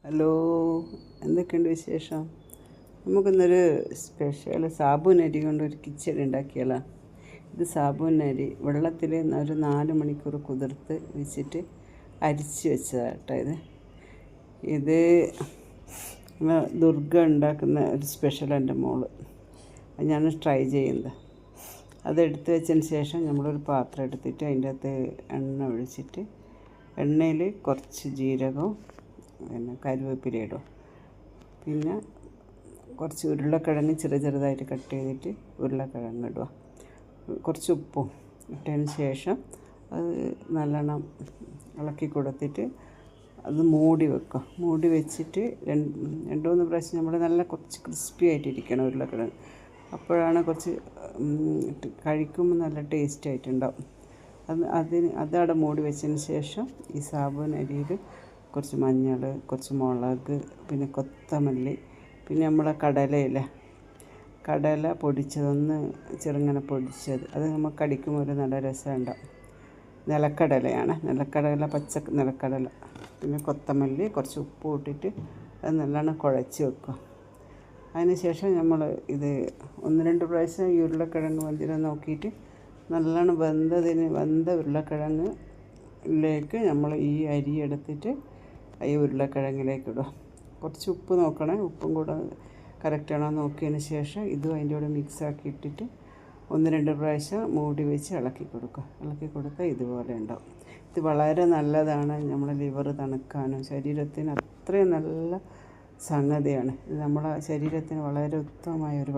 Hello, എന്തൊക്കെയുണ്ട് വിശേഷം? നമുക്കിന്നൊരു സ്പെഷ്യൽ സാബൂൻ അരി കൊണ്ടൊരു കിച്ചടി ഉണ്ടാക്കിയാലോ. ഇത് സാബൂൻ അരി വെള്ളത്തിൽ ഒരു 4 മണിക്കൂർ കുതിർത്ത് വെച്ചിട്ട് അരിച്ച് വെച്ചതാട്ടോ. ഇത് ദുർഗ ഉണ്ടാക്കുന്ന ഒരു സ്പെഷ്യൽ എൻ്റെ മോള്, അത് ഞാൻ ട്രൈ ചെയ്യുന്നത്. അതെടുത്ത് വെച്ചതിന് ശേഷം നമ്മളൊരു പാത്രം എടുത്തിട്ട് അതിൻ്റെ അകത്ത് എണ്ണ ഒഴിച്ചിട്ട് എണ്ണയിൽ കുറച്ച് ജീരകവും പിന്നെ കരുവേപ്പില ഇടും. പിന്നെ കുറച്ച് ഉരുളക്കിഴങ്ങ് ചെറുതായിട്ട് കട്ട് ചെയ്തിട്ട് ഉരുളക്കിഴങ്ങ് ഇടുക. കുറച്ച് ഉപ്പും ഇട്ടതിന് ശേഷം അത് നല്ലോണം ഇളക്കി കൊടുത്തിട്ട് അത് മൂടി വെക്കുക. മൂടി വെച്ചിട്ട് രണ്ട് മൂന്ന് പ്രാവശ്യം നമ്മൾ നല്ല കുറച്ച് ക്രിസ്പി ആയിട്ടിരിക്കണം ഉരുളക്കിഴങ്ങ്. അപ്പോഴാണ് കുറച്ച് കഴിക്കുമ്പോൾ നല്ല ടേസ്റ്റ് ആയിട്ടുണ്ടാവും. അതവിടെ മൂടി വെച്ചതിന് ശേഷം ഈ സാബൂൻ അരിയിൽ കുറച്ച് മഞ്ഞൾ, കുറച്ച് മുളക്, പിന്നെ കൊത്തമല്ലി, പിന്നെ നമ്മളെ കടല പൊടിച്ചതൊന്ന് ചെറുങ്ങനെ പൊടിച്ചത്, അത് നമുക്ക് കടിക്കുമ്പോൾ ഒരു നല്ല രസമുണ്ടാവും. നിലക്കടല പച്ച നിലക്കടല, പിന്നെ കൊത്തമല്ലി, കുറച്ച് ഉപ്പ് ഇട്ടിട്ട് അത് നല്ലോണം കുഴച്ച് വെക്കുക. അതിന് ശേഷം നമ്മൾ ഇത് 1-2 പ്രാവശ്യം ഈ ഉരുളക്കിഴങ്ങ് വെന്തിനെ നോക്കിയിട്ട് നല്ലോണം വെന്ത ഉരുളക്കിഴങ്ങിലേക്ക് നമ്മൾ ഈ അരി എടുത്തിട്ട് ഈ ഉരുളക്കിഴങ്ങിലേക്ക് ഇടുക. കുറച്ച് ഉപ്പ് നോക്കണേ, ഉപ്പും കൂടെ കറക്റ്റാണോ നോക്കിയതിന് ശേഷം ഇതും അതിൻ്റെ കൂടെ മിക്സാക്കി ഇട്ടിട്ട് 1-2 പ്രാവശ്യം മൂടി വെച്ച് ഇളക്കി കൊടുത്താൽ ഇതുപോലെ ഉണ്ടാവും. ഇത് വളരെ നല്ലതാണ്, നമ്മുടെ ലിവർ തണുക്കാനും ശരീരത്തിന് അത്രയും നല്ല സംഗതിയാണ്. ഇത് നമ്മളെ ശരീരത്തിന് വളരെ ഉത്തമമായ ഒരു